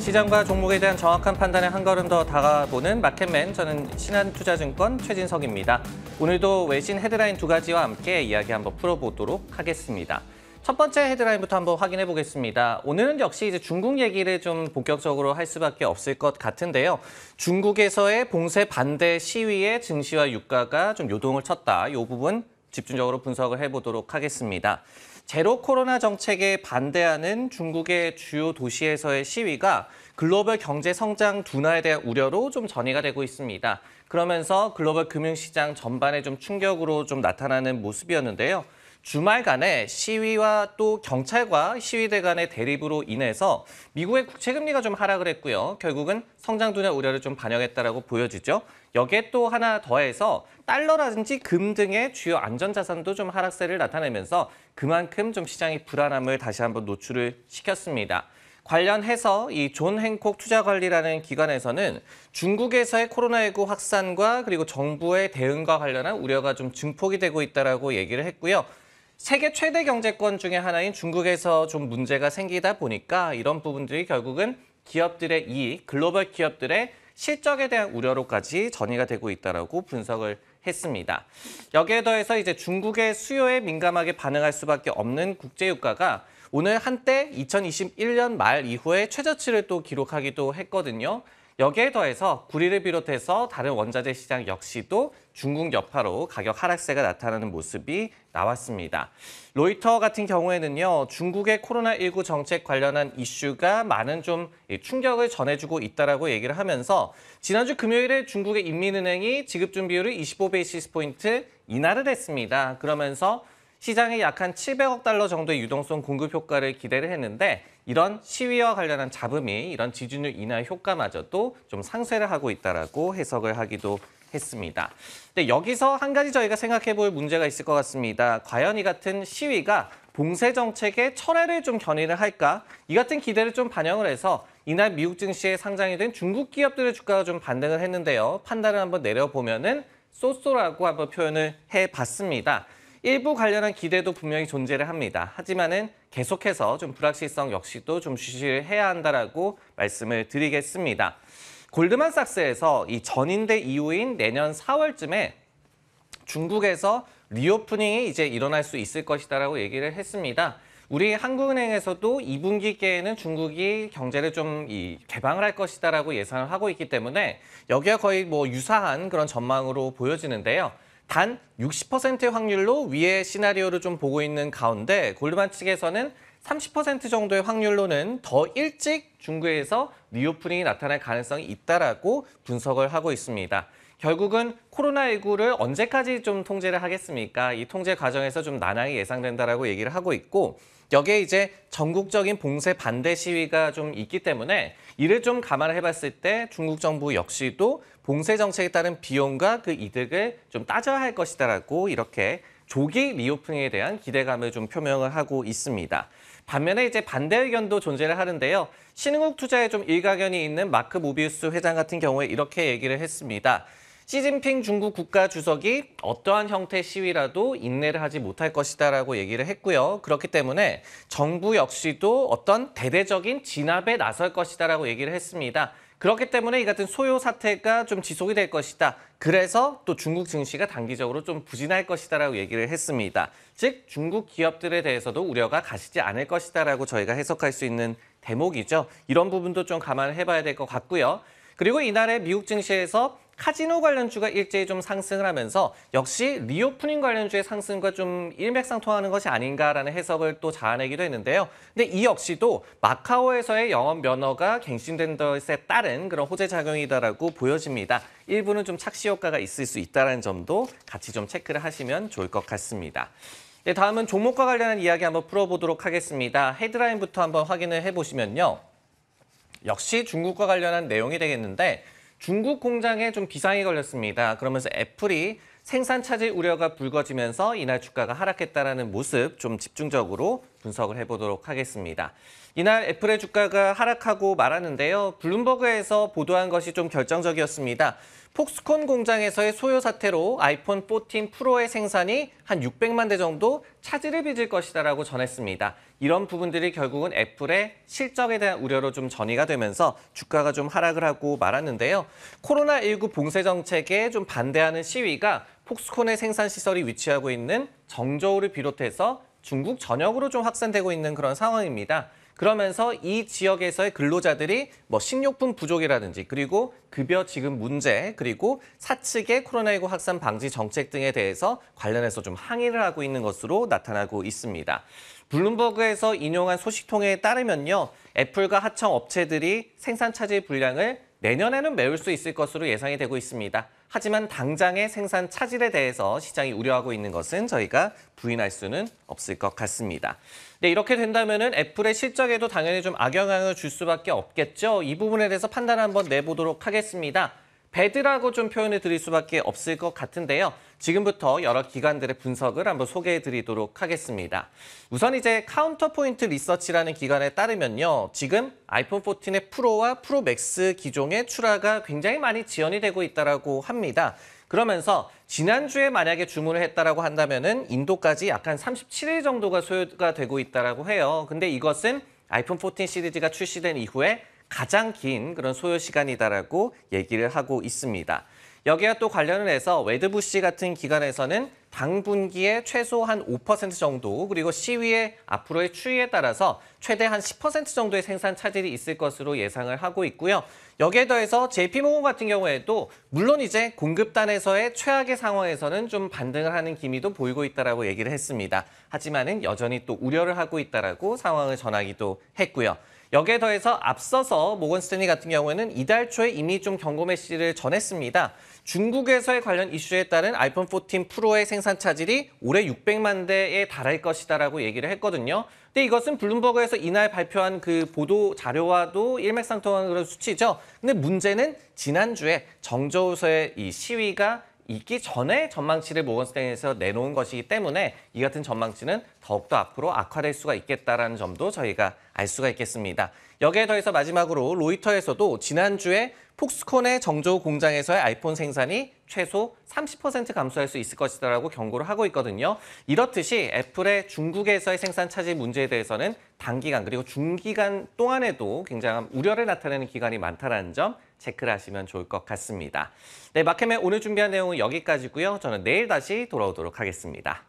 시장과 종목에 대한 정확한 판단에 한 걸음 더 다가보는 마켓맨, 저는 신한투자증권 최진석입니다. 오늘도 외신 헤드라인 두 가지와 함께 이야기 한번 풀어보도록 하겠습니다. 첫 번째 헤드라인부터 한번 확인해 보겠습니다. 오늘은 역시 이제 중국 얘기를 좀 본격적으로 할 수밖에 없을 것 같은데요. 중국에서의 봉쇄 반대 시위에 증시와 유가가 좀 요동을 쳤다. 이 부분 집중적으로 분석을 해보도록 하겠습니다. 제로 코로나 정책에 반대하는 중국의 주요 도시에서의 시위가 글로벌 경제 성장 둔화에 대한 우려로 좀 전이가 되고 있습니다. 그러면서 글로벌 금융시장 전반에 좀 충격으로 좀 나타나는 모습이었는데요. 주말간에 시위와 또 경찰과 시위대 간의 대립으로 인해서 미국의 국채금리가 좀 하락을 했고요. 결국은 성장 둔화 우려를 좀 반영했다라고 보여지죠. 여기에 또 하나 더해서 달러라든지 금 등의 주요 안전자산도 좀 하락세를 나타내면서 그만큼 좀 시장이 불안함을 다시 한번 노출을 시켰습니다. 관련해서 이 존 행콕 투자관리라는 기관에서는 중국에서의 코로나19 확산과 그리고 정부의 대응과 관련한 우려가 좀 증폭이 되고 있다라고 얘기를 했고요. 세계 최대 경제권 중에 하나인 중국에서 좀 문제가 생기다 보니까 이런 부분들이 결국은 기업들의 이익, 글로벌 기업들의 실적에 대한 우려로까지 전이가 되고 있다라고 분석을 했습니다. 여기에 더해서 이제 중국의 수요에 민감하게 반응할 수밖에 없는 국제유가가 오늘 한때 2021년 말 이후에 최저치를 또 기록하기도 했거든요. 여기에 더해서 구리를 비롯해서 다른 원자재 시장 역시도 중국 여파로 가격 하락세가 나타나는 모습이 나왔습니다. 로이터 같은 경우에는요, 중국의 코로나19 정책 관련한 이슈가 많은 좀 충격을 전해주고 있다라고 얘기를 하면서 지난주 금요일에 중국의 인민은행이 지급준 비율을 25베이시스 포인트 인하를 했습니다. 그러면서 시장에 약 한 700억 달러 정도의 유동성 공급 효과를 기대를 했는데 이런 시위와 관련한 잡음이 이런 지준율 인하 효과마저도 좀 상쇄를 하고 있다라고 해석을 하기도 했습니다. 근데 여기서 한 가지 저희가 생각해 볼 문제가 있을 것 같습니다. 과연 이 같은 시위가 봉쇄 정책의 철회를 좀 견인을 할까? 이 같은 기대를 좀 반영을 해서 이날 미국 증시에 상장이 된 중국 기업들의 주가가 좀 반등을 했는데요. 판단을 한번 내려보면은 쏘쏘라고 한번 표현을 해봤습니다. 일부 관련한 기대도 분명히 존재를 합니다. 하지만은 계속해서 좀 불확실성 역시도 좀 주시를 해야 한다라고 말씀을 드리겠습니다. 골드만삭스에서 이 전인대 이후인 내년 4월쯤에 중국에서 리오프닝이 이제 일어날 수 있을 것이다라고 얘기를 했습니다. 우리 한국은행에서도 2분기께에는 중국이 경제를 좀 개방을 할 것이다라고 예상을 하고 있기 때문에 여기와 거의 뭐 유사한 그런 전망으로 보여지는데요. 단 60%의 확률로 위의 시나리오를 좀 보고 있는 가운데 골드만 측에서는 30% 정도의 확률로는 더 일찍 중국에서 리오프닝이 나타날 가능성이 있다라고 분석을 하고 있습니다. 결국은 코로나19를 언제까지 좀 통제를 하겠습니까? 이 통제 과정에서 좀 난항이 예상된다라고 얘기를 하고 있고 여기에 이제 전국적인 봉쇄 반대 시위가 좀 있기 때문에 이를 좀 감안을 해봤을 때 중국 정부 역시도 봉쇄 정책에 따른 비용과 그 이득을 좀 따져야 할 것이다라고 이렇게 조기 리오프닝에 대한 기대감을 좀 표명을 하고 있습니다. 반면에 이제 반대 의견도 존재를 하는데요. 신흥국 투자에 좀 일가견이 있는 마크 모비우스 회장 같은 경우에 이렇게 얘기를 했습니다. 시진핑 중국 국가주석이 어떠한 형태의 시위라도 인내를 하지 못할 것이다라고 얘기를 했고요. 그렇기 때문에 정부 역시도 어떤 대대적인 진압에 나설 것이다라고 얘기를 했습니다. 그렇기 때문에 이 같은 소요 사태가 좀 지속이 될 것이다. 그래서 또 중국 증시가 단기적으로 좀 부진할 것이다라고 얘기를 했습니다. 즉 중국 기업들에 대해서도 우려가 가시지 않을 것이다라고 저희가 해석할 수 있는 대목이죠. 이런 부분도 좀 감안을 해봐야 될 것 같고요. 그리고 이날에 미국 증시에서 카지노 관련주가 일제히 좀 상승을 하면서 역시 리오프닝 관련주의 상승과 좀 일맥상통하는 것이 아닌가라는 해석을 또 자아내기도 했는데요. 근데 이 역시도 마카오에서의 영업 면허가 갱신된 것에 따른 그런 호재 작용이다라고 보여집니다. 일부는 좀 착시 효과가 있을 수 있다는 점도 같이 좀 체크를 하시면 좋을 것 같습니다. 네, 다음은 종목과 관련한 이야기 한번 풀어보도록 하겠습니다. 헤드라인부터 한번 확인을 해보시면요. 역시 중국과 관련한 내용이 되겠는데 중국 공장에 좀 비상이 걸렸습니다. 그러면서 애플이 생산 차질 우려가 불거지면서 이날 주가가 하락했다라는 모습 좀 집중적으로 분석을 해보도록 하겠습니다. 이날 애플의 주가가 하락하고 말았는데요. 블룸버그에서 보도한 것이 좀 결정적이었습니다. 폭스콘 공장에서의 소요 사태로 아이폰 14 프로의 생산이 한 600만 대 정도 차질을 빚을 것이다라고 전했습니다. 이런 부분들이 결국은 애플의 실적에 대한 우려로 좀 전이가 되면서 주가가 좀 하락을 하고 말았는데요. 코로나19 봉쇄 정책에 좀 반대하는 시위가 폭스콘의 생산 시설이 위치하고 있는 정저우를 비롯해서 중국 전역으로 좀 확산되고 있는 그런 상황입니다. 그러면서 이 지역에서의 근로자들이 식료품 부족이라든지 그리고 급여 지급 문제 그리고 사측의 코로나19 확산 방지 정책 등에 대해서 관련해서 좀 항의를 하고 있는 것으로 나타나고 있습니다. 블룸버그에서 인용한 소식통에 따르면요. 애플과 하청 업체들이 생산 차질 분량을 내년에는 메울 수 있을 것으로 예상이 되고 있습니다. 하지만 당장의 생산 차질에 대해서 시장이 우려하고 있는 것은 저희가 부인할 수는 없을 것 같습니다. 네, 이렇게 된다면은 애플의 실적에도 당연히 좀 악영향을 줄 수밖에 없겠죠. 이 부분에 대해서 판단을 한번 내보도록 하겠습니다. 배드라고 좀 표현을 드릴 수밖에 없을 것 같은데요. 지금부터 여러 기관들의 분석을 한번 소개해 드리도록 하겠습니다. 우선 이제 카운터포인트 리서치라는 기관에 따르면요. 지금 아이폰 14의 프로와 프로 맥스 기종의 출하가 굉장히 많이 지연이 되고 있다고 합니다. 그러면서 지난주에 만약에 주문을 했다라고 한다면은 인도까지 약 한 37일 정도가 소요가 되고 있다라고 해요. 근데 이것은 아이폰 14 시리즈가 출시된 이후에 가장 긴 그런 소요 시간이다라고 얘기를 하고 있습니다. 여기와 또 관련을 해서 웨드부시 같은 기관에서는 당분기에 최소 한 5% 정도 그리고 시위의 앞으로의 추이에 따라서 최대 한 10% 정도의 생산 차질이 있을 것으로 예상을 하고 있고요. 여기에 더해서 JP모건 같은 경우에도 물론 이제 공급단에서의 최악의 상황에서는 좀 반등을 하는 기미도 보이고 있다라고 얘기를 했습니다. 하지만은 여전히 또 우려를 하고 있다라고 상황을 전하기도 했고요. 여기에 더해서 앞서서 모건 스탠리 같은 경우에는 이달 초에 이미 좀 경고 메시지를 전했습니다. 중국에서의 관련 이슈에 따른 아이폰 14 프로의 생산 차질이 올해 600만 대에 달할 것이다라고 얘기를 했거든요. 근데 이것은 블룸버그에서 이날 발표한 그 보도 자료와도 일맥상통하는 그런 수치죠. 근데 문제는 지난주에 정저우서의 이 시위가 있기 전에 전망치를 모건 스탠리에서 내놓은 것이기 때문에 이 같은 전망치는 더욱더 앞으로 악화될 수가 있겠다라는 점도 저희가 알 수가 있겠습니다. 여기에 더해서 마지막으로 로이터에서도 지난주에 폭스콘의 정저우 공장에서의 아이폰 생산이 최소 30% 감소할 수 있을 것이다라고 경고를 하고 있거든요. 이렇듯이 애플의 중국에서의 생산 차질 문제에 대해서는 단기간 그리고 중기간 동안에도 굉장한 우려를 나타내는 기관이 많다는 점 체크를 하시면 좋을 것 같습니다. 네, 마켓맨 오늘 준비한 내용은 여기까지고요. 저는 내일 다시 돌아오도록 하겠습니다.